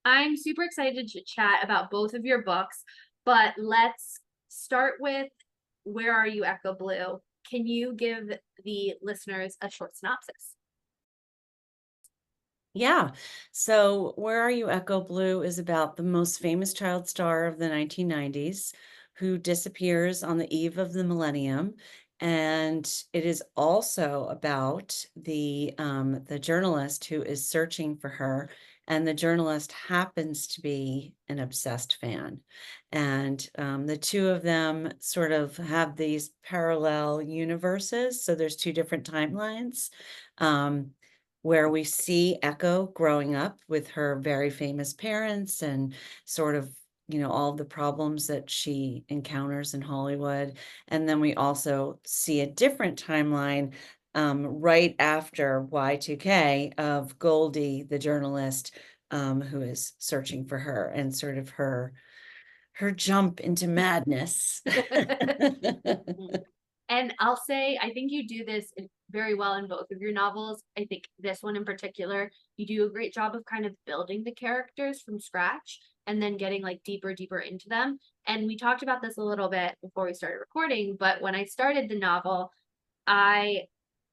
I'm super excited to chat about both of your books, but let's start with Where Are You, Echo Blue? Can you give the listeners a short synopsis? Yeah. So, Where Are You, Echo Blue is about the most famous child star of the 1990s who disappears on the eve of the millennium. And it is also about the journalist who is searching for her. And the journalist happens to be an obsessed fan. And the two of them sort of have these parallel universes. So there's two different timelines. Um, where we see Echo growing up with her very famous parents and sort of, all the problems that she encounters in Hollywood. And then we also see a different timeline right after Y2K of Goldie, the journalist, who is searching for her and sort of her jump into madness. Mm. And I'll say, I think you do this very well in both of your novels. I think this one in particular, you do a great job of kind of building the characters from scratch and then getting like deeper into them. And we talked about this a little bit before we started recording, but when I started the novel, I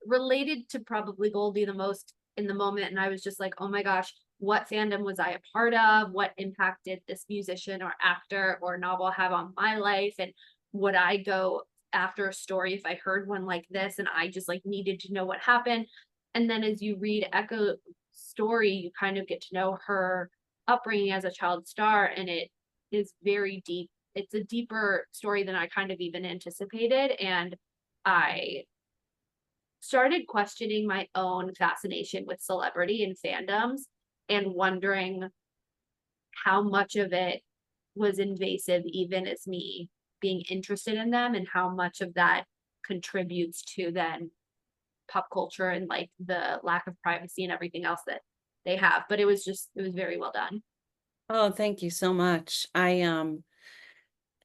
related to probably Goldie the most in the moment. And I was just like, oh my gosh, what fandom was I a part of? What impact did this musician or actor or novel have on my life? And would I go after a story if I heard one like this and I just like needed to know what happened? And then as you read Echo's story, you kind of get to know her upbringing as a child star, and it is very deep. It's a deeper story than I kind of even anticipated. And I started questioning my own fascination with celebrity and fandoms and wondering how much of it was invasive, even as me being interested in them, and how much of that contributes to then pop culture and like the lack of privacy and everything else that they have. But it was very well done. Oh, thank you so much. I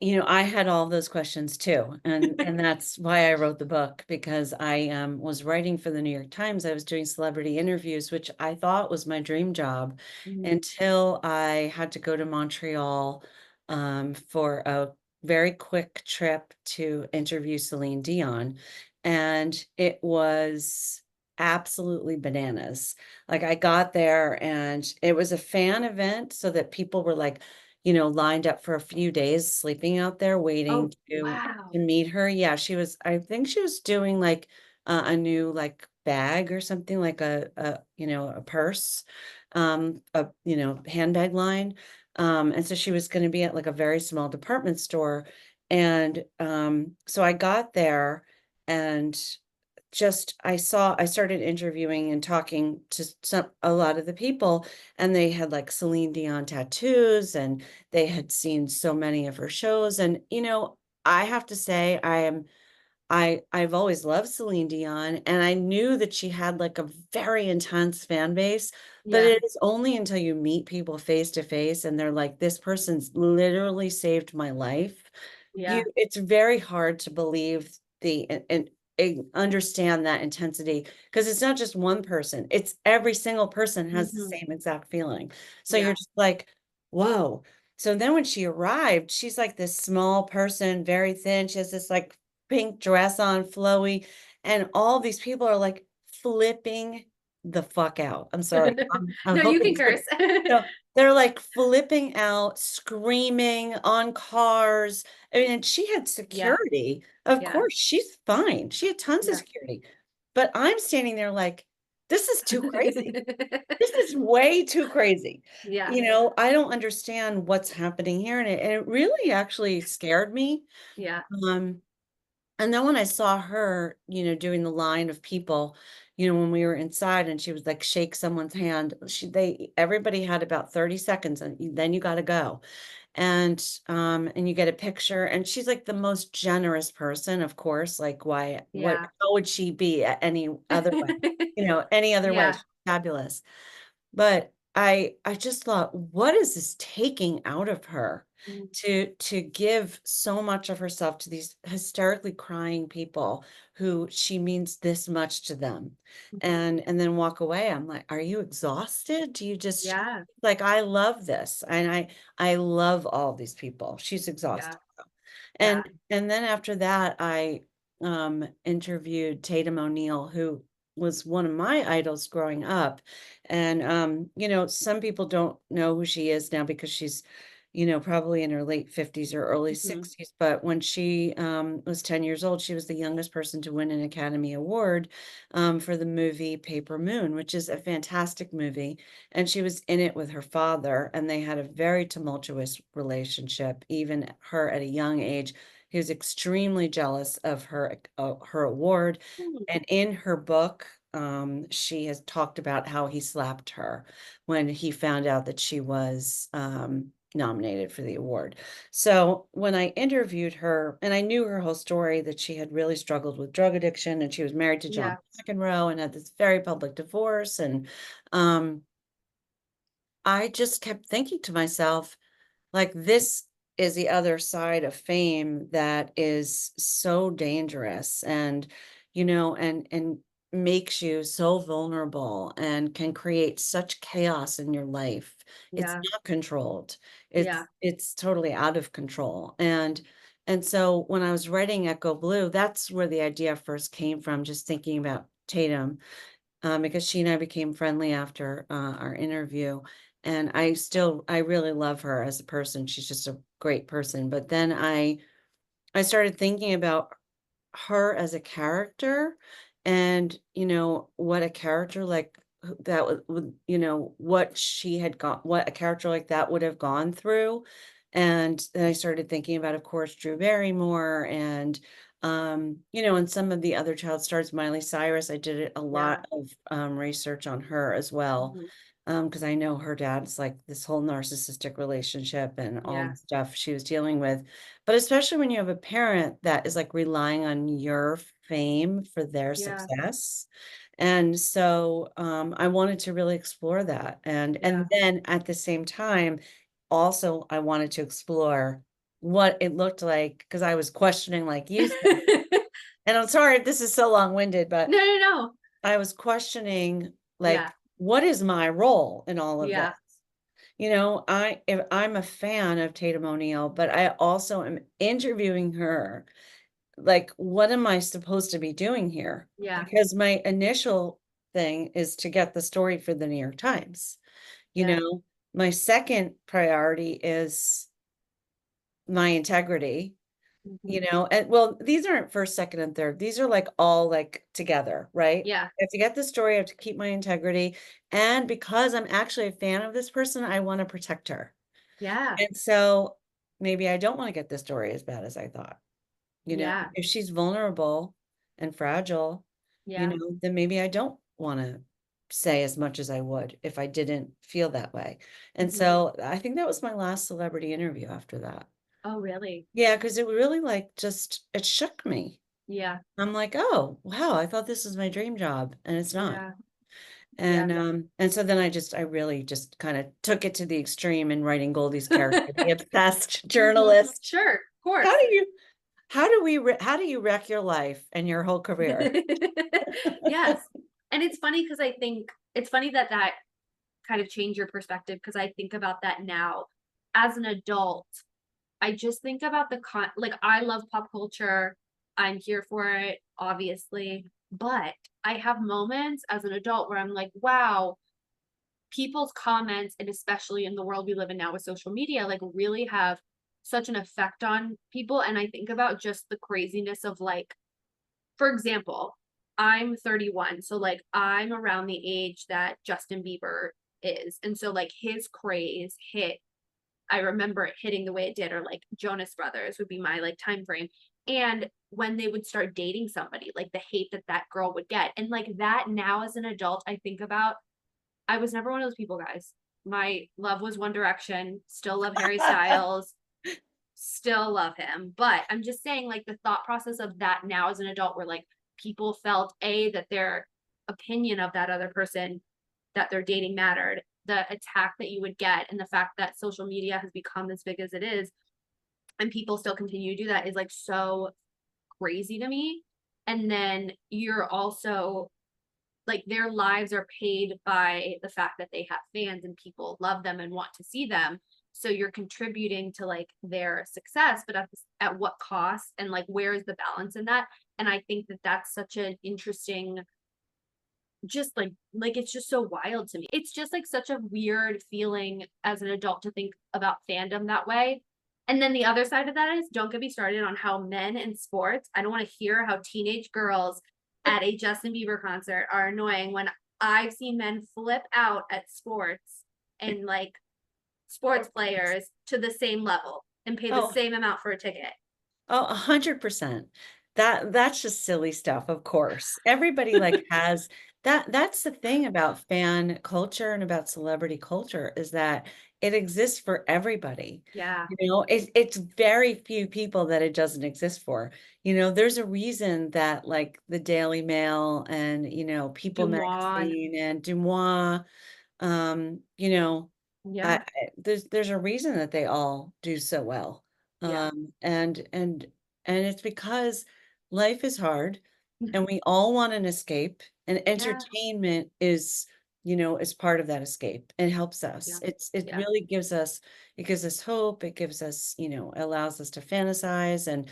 had all those questions too, and that's why I wrote the book because I was writing for the New York Times. I was doing celebrity interviews, which I thought was my dream job Mhm. until I had to go to Montreal for a very quick trip to interview Celine Dion, and it was absolutely bananas. Like I got there and it was a fan event so that people were like lined up for a few days, sleeping out there waiting Oh, to wow. meet her. Yeah, I think she was doing like a new like bag or something like a purse, handbag line. And so she was going to be at like a very small department store. And so I got there and I started interviewing and talking to a lot of the people, and they had like Celine Dion tattoos and they had seen so many of her shows. And I have to say I've always loved Celine Dion, and I knew that she had like a very intense fan base, but Yeah. it is only until you meet people face to face and they're like, this person's literally saved my life. Yeah. It's very hard to believe and understand that intensity because it's not just one person, it's every single person has the Hmm. same exact feeling. So you're Yeah. just like, whoa. So then when she arrived, she's like this small person, very thin. She has this like pink dress on, flowy, and all these people are like flipping the fuck out. I'm sorry. I'm No, you can hoping curse. no, they're like flipping out, screaming on cars. I mean, and she had Yeah. security. Of Yeah. course, she's fine. She had tons of Yeah. security. But I'm standing there like, this is too crazy. This is way too crazy. Yeah. I don't understand what's happening here. And it really actually scared me. Yeah. Um, and then when I saw her, doing the line of people, when we were inside and she was like shake someone's hand, everybody had about 30 seconds and then you got to go. And you get a picture and she's like the most generous person, of course, like Yeah. how would she be any other way? Any other way? Yeah. She's fabulous. But I just thought, what is this taking out of her Mm, to give so much of herself to these hysterically crying people who she means this much to them, mhm. and then walk away. I'm like, are you exhausted? Do you just Yeah, like, I love this, and I love all these people. She's yeah, exhausted. yeah, And then after that, I, interviewed Tatum O'Neal, who was one of my idols growing up, and, some people don't know who she is now because she's, probably in her late 50s or early mhm, 60s, but when she, was 10 years old, she was the youngest person to win an Academy Award, for the movie Paper Moon, which is a fantastic movie, and she was in it with her father, and they had a very tumultuous relationship, even her at a young age. He was extremely jealous of her award, mm, and in her book, she has talked about how he slapped her when he found out that she was, nominated for the award. So, when I interviewed her and I knew her whole story, that she had really struggled with drug addiction, and she was married to John yeah, McEnroe and had this very public divorce, and, um, I just kept thinking to myself, like, this is the other side of fame that is so dangerous, and, and makes you so vulnerable and can create such chaos in your life. It's yeah, not controlled. yeah, It's totally out of control. And so when I was writing Echo Blue, that's where the idea first came from, just thinking about Tatum, because she and I became friendly after our interview. And I really love her as a person. She's just a great person. But then I started thinking about her as a character, and, what a character like that what she had got, what a character like that would have gone through. And then I started thinking about, of course, Drew Barrymore, and, and some of the other child stars, Miley Cyrus. I did a yeah, lot of research on her as well. mhm, Because I know her dad's like this whole narcissistic relationship and all yeah, the stuff she was dealing with. But especially when you have a parent that is, like, relying on your fame for their yeah, success. And so, I wanted to really explore that, and yeah. then at the same time, also, I wanted to explore what it looked like, because I was questioning, like you said, and I'm sorry if this is so long-winded, but No, no, no. I was questioning, Yeah, like, what is my role in all of this? yeah, If I'm a fan of Tatum O'Neal, but I also am interviewing her, like, what am I supposed to be doing here? yeah, Because my initial thing is to get the story for the New York Times. You yeah, know, my second priority is my integrity, mhm, and well, these aren't first, second, and third. These are like all like together, right? yeah, I have to get the story, I have to keep my integrity. And because I'm actually a fan of this person, I want to protect her. yeah, And so maybe I don't want to get the story as bad as I thought. yeah, If she's vulnerable and fragile, yeah, then maybe I don't want to say as much as I would if I didn't feel that way. And mhm. so I think that was my last celebrity interview after that. Oh, really? Yeah, because it really, like, just it shook me. Yeah, I'm like, "Oh, wow, I thought this was my dream job, and it's not." yeah, yeah. And so then I really just kinda took it to the extreme in writing Goldie's character, the obsessed Mhm. journalist. Sure, of How course. do you how do you wreck your life and your whole career? Yes, and it's funny because I think it's funny that that kind of changed your perspective because I think about that now. As an adult, I just think about like, I love pop culture, I'm here for it, obviously, but I have moments as an adult where I'm like, "Wow, people's comments, and especially in the world we live in now with social media, like, really have such an effect on people," and I think about just the craziness of, like, for example, I'm 31, so, like, I'm around the age that Justin Bieber is, and so, like, his craze hit. I remember it hitting the way it did, or, like, Jonas Brothers would be my, like, time frame, and when they would start dating somebody, like, the hate that that girl would get, and, like, that now as an adult, I think about. I was never one of those people, guys. My love was One Direction, still love Harry Styles, still love him, but I'm just saying, like, the thought process of that now as an adult where, like, people felt, A, that their opinion of that other person that they're dating mattered, the attack that you would get, and the fact that social media has become as big as it is, and people still continue to do that, is like so crazy to me. And then you're also like, their lives are paid by the fact that they have fans and people love them and want to see them. So you're contributing to like their success, but at what cost, and like where is the balance in that? And I think that that's such an interesting, just like it's just so wild to me. It's just like such a weird feeling as an adult to think about fandom that way. And then the other side of that is, don't get me started on how men in sports, I don't want to hear how teenage girls at a Justin Bieber concert are annoying, when I've seen men flip out at sports and like sports players to the same level and pay the Oh, same amount for a ticket. oh, 100%. That's just silly stuff, of course. Everybody like has that's the thing about fan culture and about celebrity culture, is that it exists for everybody. Yeah. It's very few people that it doesn't exist for. There's a reason that like the Daily Mail and, People Dumois. Magazine and Dumois, um, you know, Yeah. there's a reason that they all do so well. Yeah. And it's because life is hard and we all want an escape, and Yeah. entertainment is part of that escape. It helps us. Yeah. It Yeah. really gives us hope. It gives us, allows us to fantasize, and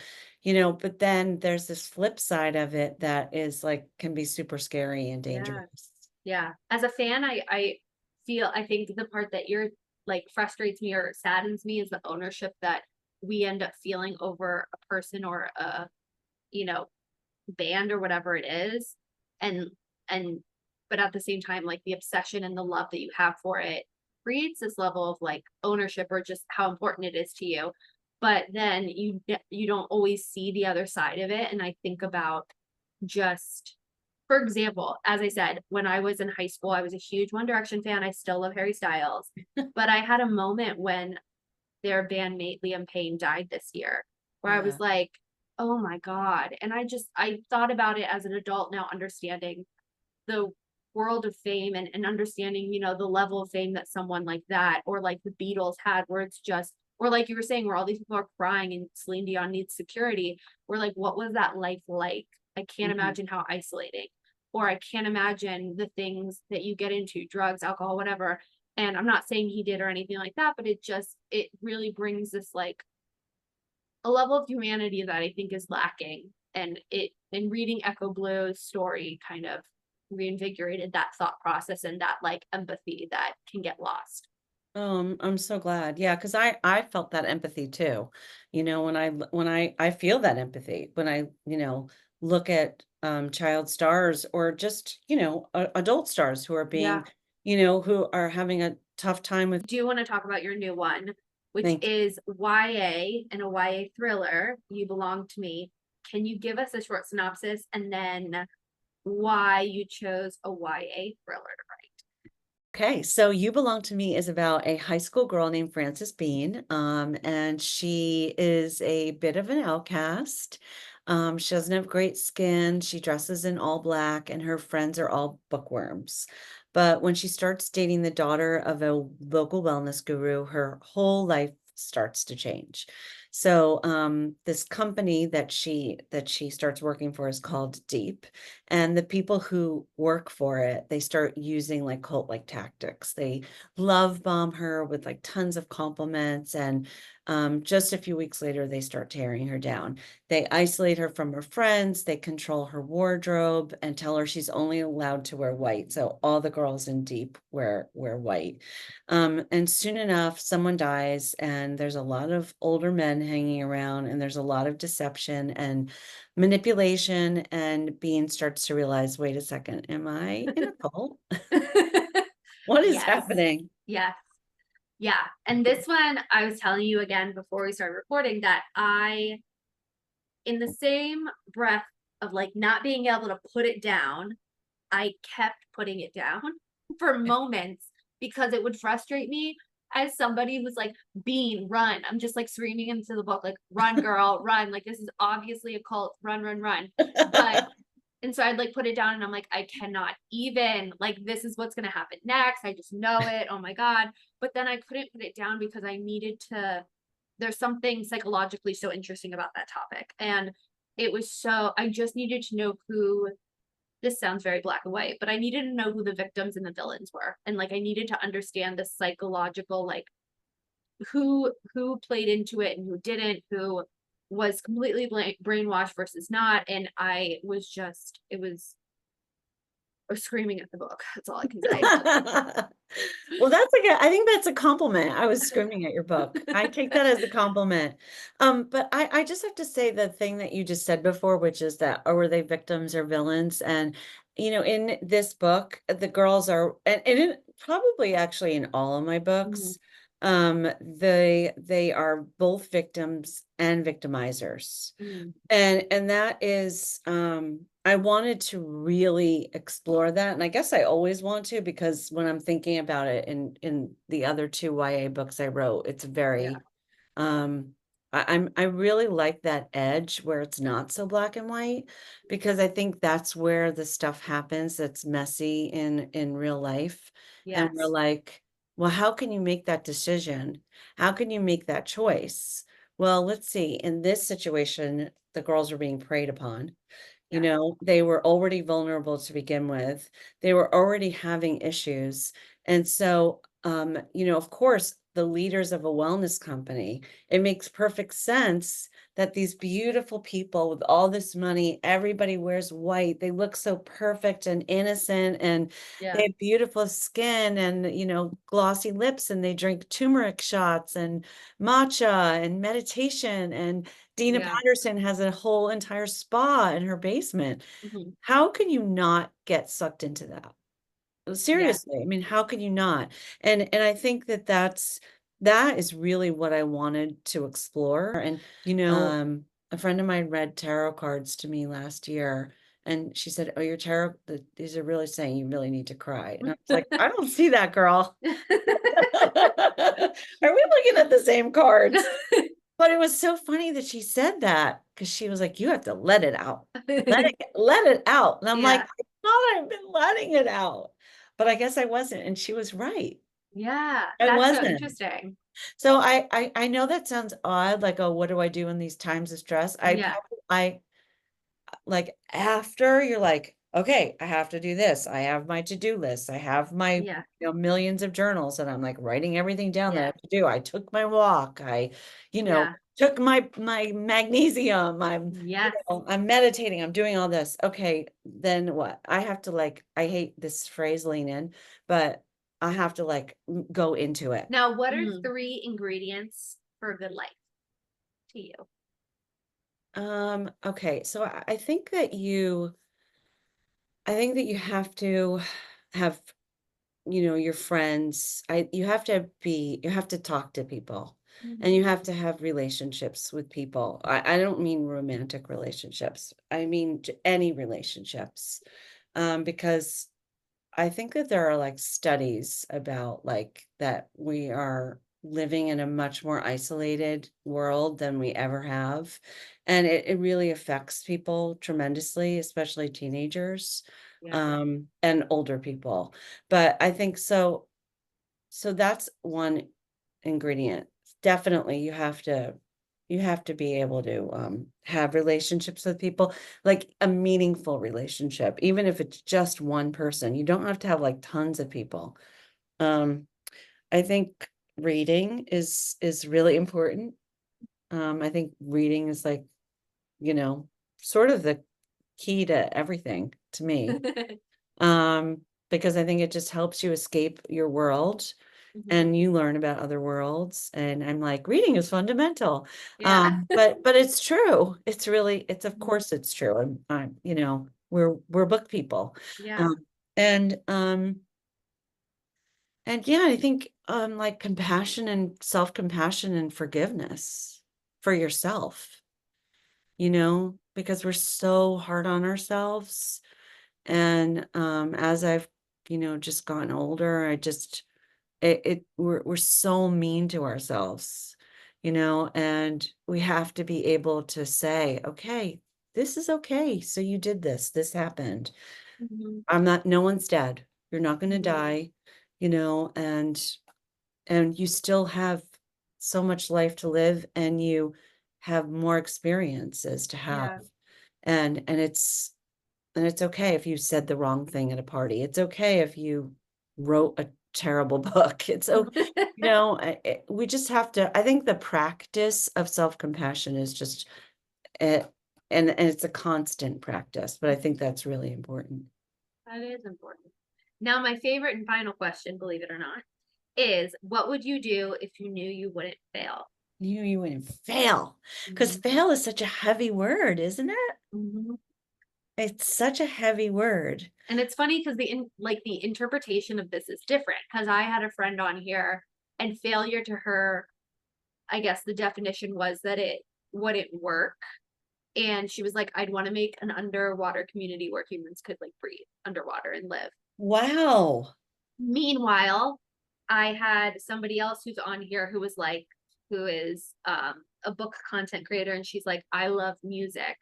but then there's this flip side of it that is like can be super scary and Yeah. dangerous. Yeah. As a fan, I think the part that you're like frustrates me or saddens me is the ownership that we end up feeling over a person or a, you know, band or whatever it is. And and but at the same time, like the obsession and the love that you have for it creates this level of like ownership or just how important it is to you. But then you don't always see the other side of it. And I think about, just for example, as I said, when I was in high school, I was a huge One Direction fan. I still love Harry Styles. But I had a moment when their bandmate Liam Payne died this year, where I Yeah. was like, oh my God. And I thought about it as an adult now, understanding the world of fame, and understanding, the level of fame that someone like that, or like the Beatles had, where it's just, or like you were saying, where all these people are crying and Celine Dion needs security. We're like, what was that life like? I can't Mhm. imagine how isolating, or I can't imagine the things that you get into, drugs, alcohol, whatever. And I'm not saying he did or anything like that, but it really brings this like a level of humanity that I think is lacking. And in reading Echo Blue's story kind of reinvigorated that thought process and that like empathy that can get lost. I'm so glad. Yeah, because I felt that empathy too. When I feel that empathy when I, look at child stars, or just, adult stars who are Yeah. being, who are having a tough time with. Do you want to talk about your new one, which Thank is YA, and a YA thriller, You Belong to Me? Can you give us a short synopsis, and then why you chose a YA thriller to write? Okay, so You Belong to Me is about a high school girl named Frances Bean, and she is a bit of an outcast. She doesn't have great skin. She dresses in all black, and her friends are all bookworms. But when she starts dating the daughter of a local wellness guru, her whole life starts to change. So, this company that she starts working for is called Deep, and the people who work for it, they start using like cult-like tactics. They love bomb her with like tons of compliments. And just a few weeks later, they start tearing her down. They isolate her from her friends. They control her wardrobe and tell her she's only allowed to wear white. So all the girls in Deep wear white. And soon enough, someone dies, and there's a lot of older men hanging around, and there's a lot of deception and manipulation, and Bean starts to realize, wait a second, am I in a cult? What is Yes. happening? Yes. Yeah. And this one, I was telling you again before we started recording that in the same breath of like not being able to put it down, I kept putting it down for moments, because it would frustrate me as somebody who's like, Bean, run. I'm just like screaming into the book, like, run, girl, run. Like, this is obviously a cult. Run, run, run. But And so I'd like put it down and I'm like, I cannot even, like, this is what's going to happen next. I just know it. Oh my God. But then I couldn't put it down because I needed to, there's something psychologically so interesting about that topic. And it was so, I just needed to know who, this sounds very black and white, but I needed to know who the victims and the villains were. And like, I needed to understand the psychological, like, who played into it and who didn't, who was completely brainwashed versus not. And I was just, it was screaming at the book. That's all I can say. Well, that's like I think that's a compliment. I was screaming at your book. I take that as a compliment. But I just have to say the thing that you just said before, which is that, or were they victims or villains? And in this book, the girls are, and probably actually in all of my Mhm. books, they are both victims and victimizers. Mhm. And that is, I wanted to really explore that. And I guess I always want to, because when I'm thinking about it in the other two YA books I wrote, it's Yeah. very, I really like that edge where it's not so black and white, because I think that's where the stuff happens that's messy in real life. And we're Yes. like, well, how can you make that decision? How can you make that choice? Well, let's see. In this situation, the girls are being preyed upon. Yeah. They were already vulnerable to begin with. They were already having issues. And so, of course, the leaders of a wellness company, it makes perfect sense that these beautiful people with all this money, everybody wears white, they look so perfect and innocent, and they Yeah. have beautiful skin and, glossy lips, and they drink turmeric shots and matcha and meditation. And Dina Yeah. Patterson has a whole entire spa in her basement. Mhm. How can you not get sucked into that? Yeah. Seriously, I mean, how can you not? And I think that is really what I wanted to explore. And a friend of mine read tarot cards to me last year, and she said, "Oh, your tarot, these are really saying you really need to cry." And I was like, "I don't see that, girl." Are we looking at the same cards? But it was so funny that she said that, because she was like, "You have to let it out. Let it out." And I'm like, Yeah. "I thought I've been letting it out." But I guess I wasn't, and she was right. Yeah. I That's so wasn't. interesting. So I know that sounds odd, like, "Oh, what do I do in these times of stress?" Yeah. I like, after you're like, okay, I have to do this. I have my to-do list. I have my, Yeah. millions of journals, and I'm like writing everything down that I Yeah. have to do. I took my walk. I, Yeah. took my magnesium. Yes. I'm meditating. I'm doing all this. Okay, then what? I have to, like, I hate this phrase, lean in, but I have to, like, go into it. Now, what are three ingredients for a good life to you? Okay, so I think that you have to have, your friends. You have to talk to people, and Mhm. you have to have relationships with people. I don't mean romantic relationships. I mean any relationships. Because I think that there are, like, studies about, like, that we are living in a much more isolated world than we ever have. And it really affects people tremendously, especially teenagers, Yeah. and older people. But I think so that's one ingredient. Definitely, you have to be able to, have relationships with people, like a meaningful relationship, even if it's just one person. You don't have to have, like, tons of people. Um, I think reading is really important. I think reading is, like, you know, sort of the key to everything to me. Because I think it just helps you escape your world, Mhm. and you learn about other worlds, and I'm like, reading is fundamental. Yeah. But it's true. It's of Mhm. course it's true. I'm we're book people. Yeah. Um, and yeah, I think like compassion and self-compassion and forgiveness for yourself, because we're so hard on ourselves. And as I've, just gotten older, I just we're so mean to ourselves, and we have to be able to say, okay, this is okay. So you did this, this happened. Mhm. No one's dead. You're not going to Mhm. die, you know, and you still have so much life to live and you have more experiences to have. Yeah. And it's okay if you said the wrong thing at a party. It's okay if you wrote a terrible book. It's you know, we just have to, I think the practice of self-compassion is just uh, and it's a constant practice, but I think that's really important. That is important. Now, my favorite and final question, believe it or not, is what would you do if you knew you wouldn't fail? You wouldn't fail, because Mhm. fail is such a heavy word, isn't it? Mhm. It's such a heavy word. And it's funny because the interpretation of this is different. Because I had a friend on here, and failure to her, I guess the definition was that it wouldn't work. And she was like, I'd want to make an underwater community where humans could like breathe underwater and live. Wow. Meanwhile, I had somebody else who's on here who is a book content creator, and she's like, I love music.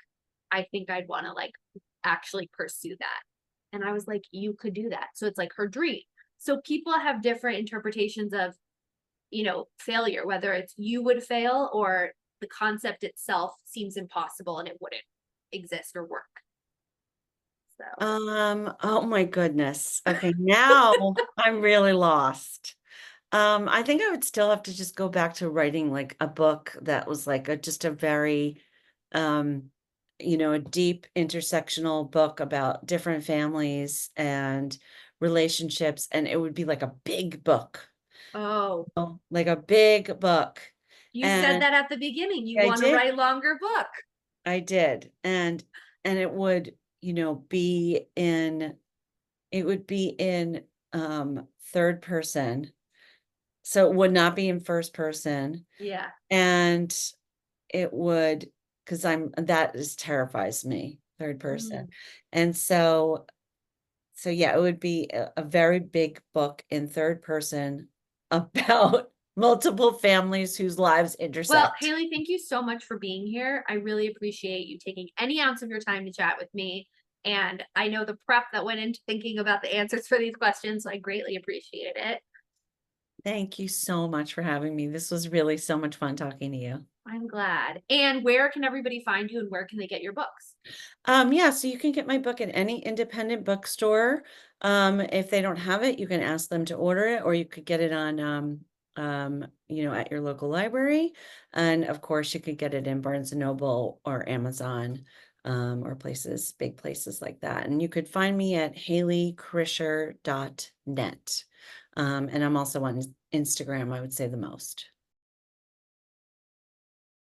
I think I'd want to like actually pursue that. And I was like, you could do that. So it's like her dream. So people have different interpretations of, failure, whether it's you would fail or the concept itself seems impossible and it wouldn't exist or work. So Oh my goodness. Okay, now I'm really lost. I think I would still have to just go back to writing like a book that was like just a very, um, a deep intersectional book about different families and relationships, and it would be like a big book, oh, like a big book. you said And that at the beginning. You I want to did, write a longer book. I did, and it would, be in, it would be in third person, so it would not be in first person. Yeah. And it would, because that is terrifies me, third person. Mm. And so yeah, it would be a very big book in third person about multiple families whose lives Well, intersect. Hayley, thank you so much for being here. I really appreciate you taking any ounce of your time to chat with me. And I know the prep that went into thinking about the answers for these questions, so I greatly appreciated it. Thank you so much for having me. This was really so much fun talking to you. I'm glad. And where can everybody find you and where can they get your books? Yeah, so you can get my book at any independent bookstore. If they don't have it, you can ask them to order it, or you could get it on, at your local library. And of course, you could get it in Barnes and Noble or Amazon, or big places like that. And you could find me at HayleyKrischer.net. And I'm also on Instagram, I would say the most.